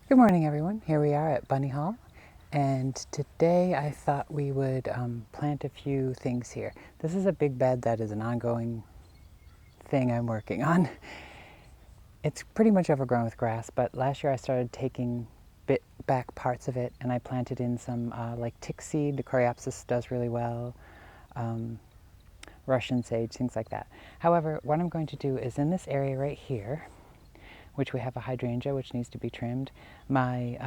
Good morning, everyone. Here we are at Bunny Hall, and today I thought we would plant a few things here. This is a big bed that is an ongoing thing I'm working on. It's pretty much overgrown with grass, but last year I started taking back parts of it, and I planted in some like tick seed. The coreopsis does really well, Russian sage, things like that. However, what I'm going to do is in this area right here, which we have a hydrangea which needs to be trimmed. My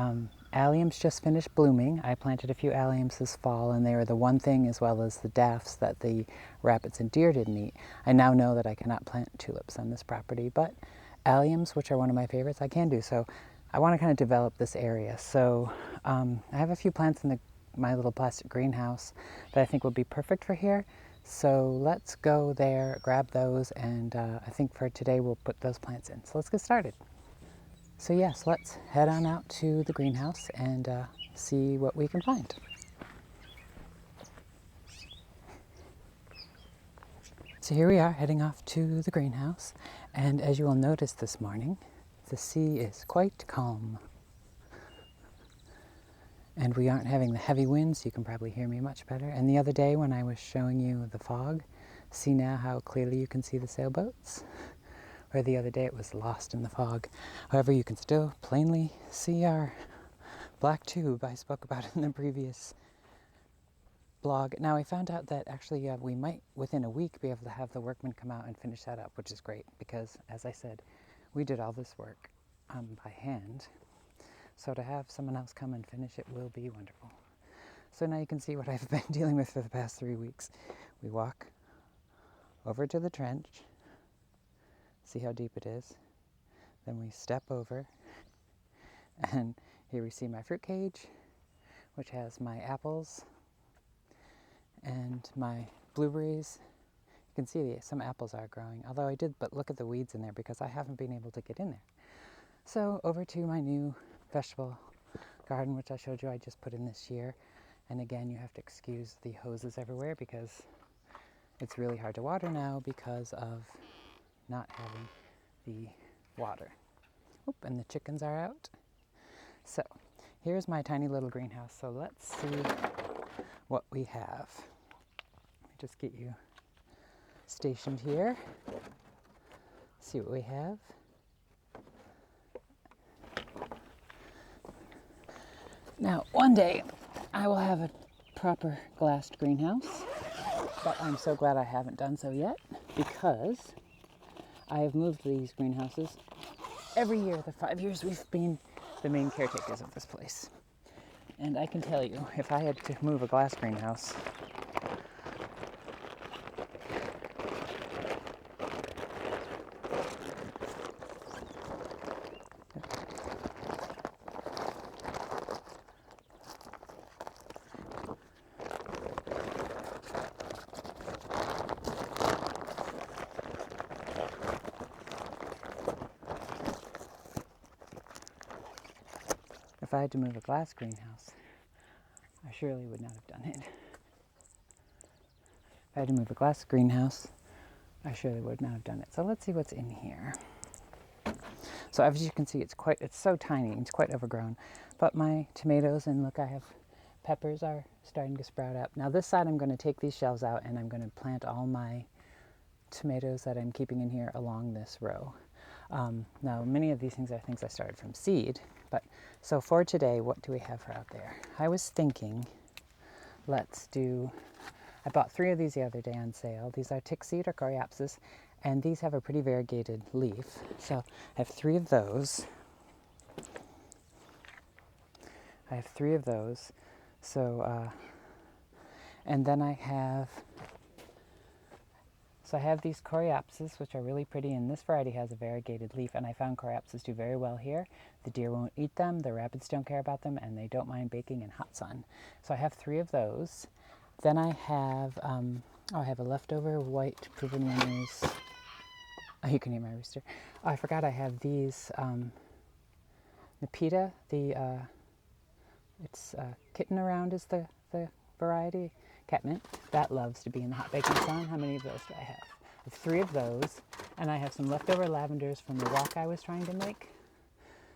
alliums just finished blooming. I planted a few alliums this fall, and they were the one thing, as well as the daffs, that the rabbits and deer didn't eat. I now know that I cannot plant tulips on this property, but alliums, which are one of my favorites, I can do. So I want to kind of develop this area. So I have a few plants in my little plastic greenhouse that I think will be perfect for here. So let's go there, grab those, and I think for today we'll put those plants in. So let's get started. So yes, let's head on out to the greenhouse and see what we can find. So here we are heading off to the greenhouse, and as you will notice this morning, the sea is quite calm. And we aren't having the heavy winds, so you can probably hear me much better. And the other day when I was showing you the fog, see now how clearly you can see the sailboats? Or the other day it was lost in the fog. However, you can still plainly see our black tube I spoke about in the previous blog. Now I found out that actually we might within a week be able to have the workmen come out and finish that up, which is great because, as I said, we did all this work by hand. So to have someone else come and finish it will be wonderful. So now you can see what I've been dealing with for the past 3 weeks. We walk over to the trench, see how deep it is. Then we step over, and here we see my fruit cage, which has my apples and my blueberries. You can see some apples are growing, although I did but look at the weeds in there because I haven't been able to get in there. So over to my new vegetable garden, which I showed you I just put in this year. And again, you have to excuse the hoses everywhere because it's really hard to water now because of not having the water. Oop, and the chickens are out. So here's my tiny little greenhouse. So let's see what we have. Let me just get you stationed here. See what we have. Now, one day I will have a proper glassed greenhouse, but I'm so glad I haven't done so yet because I have moved these greenhouses every year the 5 years we've been the main caretakers of this place. And I can tell you, if I had to move a glass greenhouse, if I had to move a glass greenhouse, I surely would not have done it. If I had to move a glass greenhouse, I surely would not have done it. So let's see what's in here. So as you can see, it's so tiny, it's quite overgrown. But my tomatoes, and look, I have peppers are starting to sprout up. Now this side I'm going to take these shelves out and I'm going to plant all my tomatoes that I'm keeping in here along this row. Now many of these things are things I started from seed, but so for today, what do we have for out there? I was thinking, I bought 3 of these the other day on sale. These are tick seed or coreopsis, and these have a pretty variegated leaf. So I have 3 of those. So, and then I have these coreopsis, which are really pretty, and this variety has a variegated leaf, and I found coreopsis do very well here. The deer won't eat them, the rabbits don't care about them, and they don't mind baking in hot sun. So I have 3 of those. Then I have, I have a leftover white proven winners. Oh, you can hear my rooster. Oh, I forgot I have these Nepeta, it's kitten around is the variety. Catmint, that loves to be in the hot baking sun. How many of those do I have? I have 3 of those, and I have some leftover lavenders from the walk I was trying to make.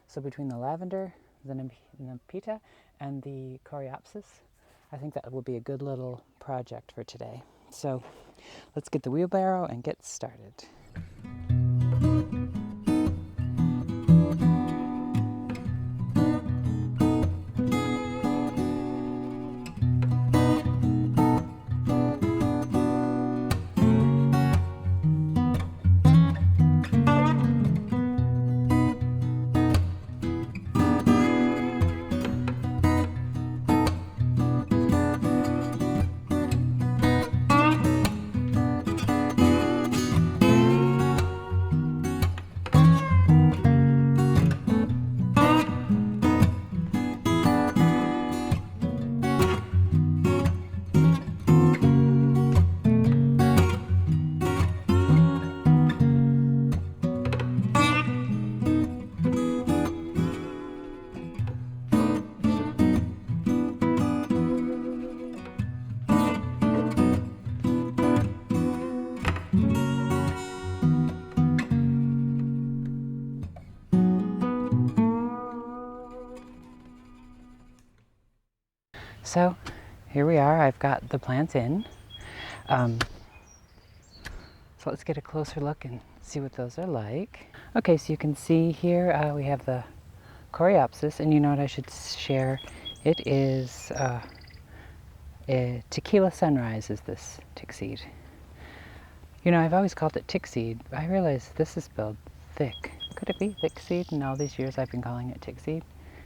So between the lavender, the Nepeta and the Coreopsis. I think that will be a good little project for today. So let's get the wheelbarrow and get started. So here we are, I've got the plants in. So let's get a closer look and see what those are like. Okay, so you can see here we have the Coreopsis, and you know what I should share? It is a Tequila Sunrise is this tick seed. You know, I've always called it tick seed, but I realize this is spelled thick. Could it be thick seed? In all these years I've been calling it tick seed.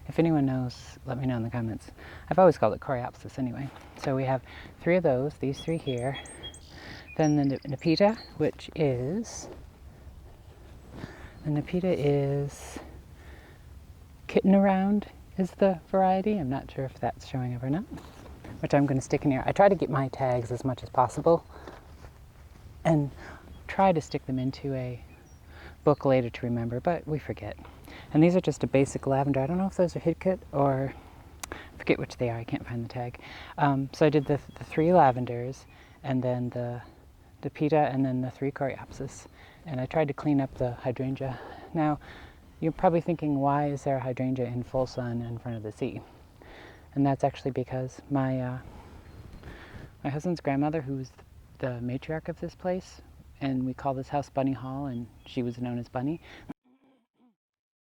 If anyone knows, let me know in the comments. I've always called it Coreopsis anyway. So we have 3 of those, these 3 here. Then the Nepeta, which is, the Nepeta is Kitten Around is the variety. I'm not sure if that's showing up or not, which I'm going to stick in here. I try to get my tags as much as possible and try to stick them into a book later to remember, but we forget. And these are just a basic lavender. I don't know if those are Hidcote or I forget which they are. I can't find the tag. So I did the 3 lavenders and then the Nepeta and then the 3 Coreopsis. And I tried to clean up the hydrangea. Now, you're probably thinking, why is there a hydrangea in full sun in front of the sea? And that's actually because my husband's grandmother, who's the matriarch of this place, and we call this house Bunny Hall, and she was known as Bunny.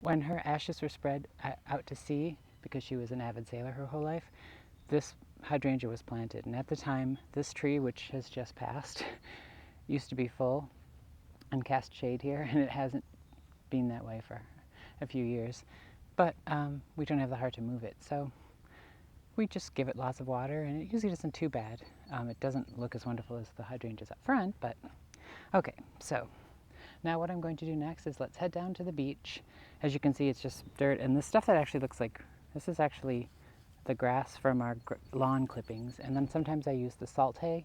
When her ashes were spread out to sea, because she was an avid sailor her whole life, this hydrangea was planted. And at the time, this tree, which has just passed, used to be full and cast shade here, and it hasn't been that way for a few years. But we don't have the heart to move it, so we just give it lots of water, and it usually isn't too bad. It doesn't look as wonderful as the hydrangeas up front, but okay, so now what I'm going to do next is let's head down to the beach. As you can see, it's just dirt, and this stuff that actually looks like, this is actually the grass from our lawn clippings, and then sometimes I use the salt hay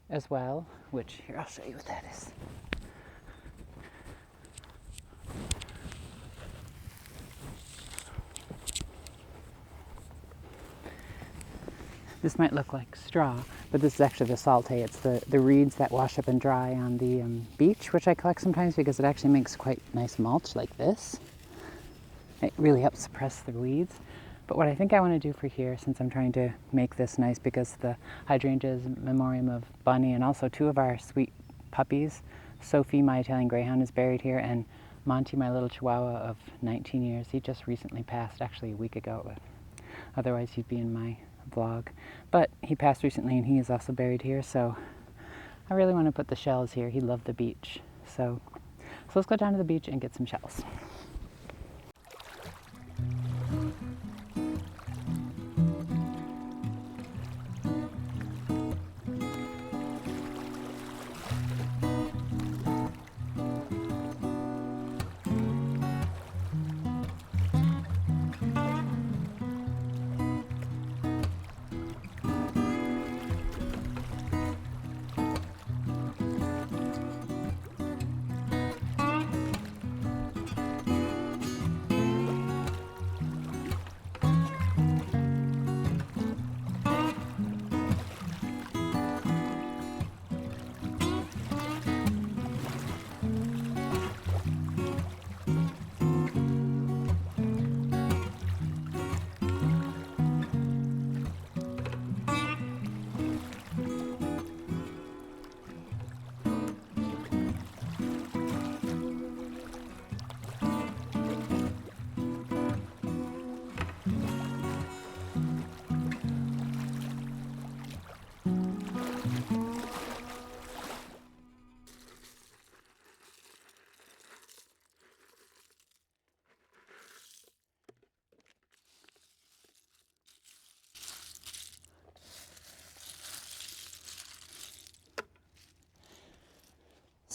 as well, which, here, I'll show you what that is. This might look like straw, but this is actually the salt hay. It's the reeds that wash up and dry on the beach, which I collect sometimes because it actually makes quite nice mulch like this. It really helps suppress the weeds. But what I think I want to do for here, since I'm trying to make this nice, because the hydrangea is in memoriam of Bunny, and also 2 of our sweet puppies, Sophie, my Italian Greyhound, is buried here, and Monty, my little Chihuahua of 19 years. He just recently passed, actually a week ago, but otherwise he'd be in my vlog. But he passed recently, and he is also buried here, so I really want to put the shells here. He loved the beach. So let's go down to the beach and get some shells.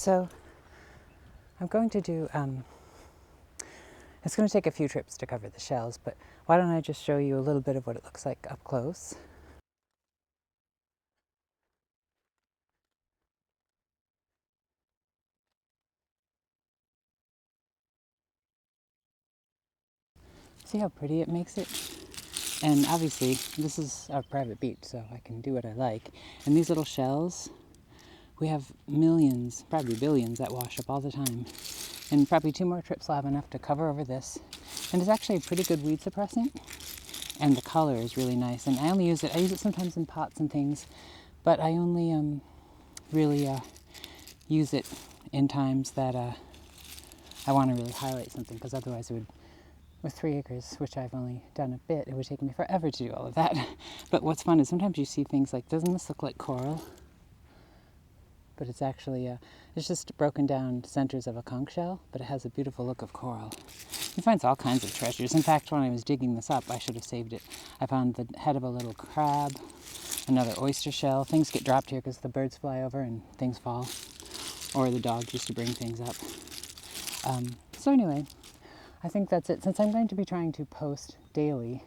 So I'm going to do, it's going to take a few trips to cover the shells, but why don't I just show you a little bit of what it looks like up close. See how pretty it makes it? And obviously, this is our private beach, so I can do what I like. And these little shells, we have millions, probably billions, that wash up all the time. And probably 2 more trips will have enough to cover over this. And it's actually a pretty good weed suppressant. And the color is really nice. And I use it sometimes in pots and things, but I only really use it in times that I want to really highlight something, because otherwise it would, with 3 acres, which I've only done a bit, it would take me forever to do all of that. But what's fun is sometimes you see things like, doesn't this look like coral? But it's actually, it's just broken down centers of a conch shell, but it has a beautiful look of coral. You find all kinds of treasures. In fact, when I was digging this up, I should have saved it. I found the head of a little crab, another oyster shell. Things get dropped here because the birds fly over and things fall. Or the dogs used to bring things up. So anyway, I think that's it. Since I'm going to be trying to post daily,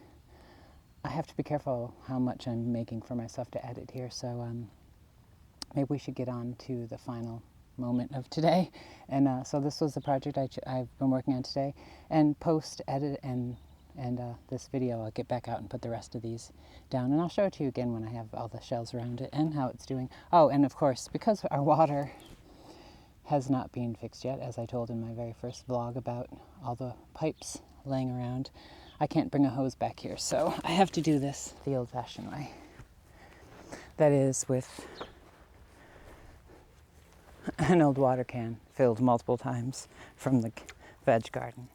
I have to be careful how much I'm making for myself to edit here. So maybe we should get on to the final moment of today. And so this was the project I've been working on today. And post, edit, and this video, I'll get back out and put the rest of these down. And I'll show it to you again when I have all the shells around it and how it's doing. Oh, and of course, because our water has not been fixed yet, as I told in my very first vlog about all the pipes laying around, I can't bring a hose back here. So I have to do this the old-fashioned way. That is with an old water can filled multiple times from the veg garden.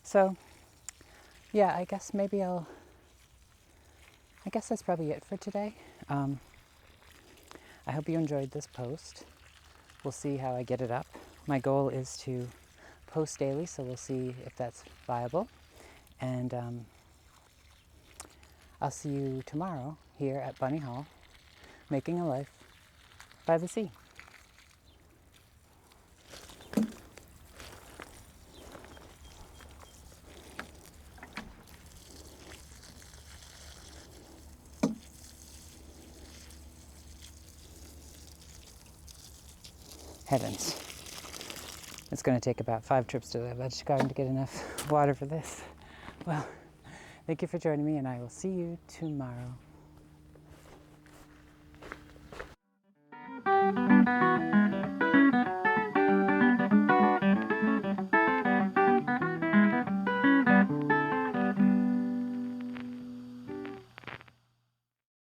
So yeah, I guess that's probably it for today. I hope you enjoyed this post. We'll see how I get it up. My goal is to post daily, so we'll see if that's viable. And I'll see you tomorrow here at Bunny Hall, making a life by the sea. Heavens. It's going to take about 5 trips to the veg garden to get enough water for this. Well, thank you for joining me, and I will see you tomorrow.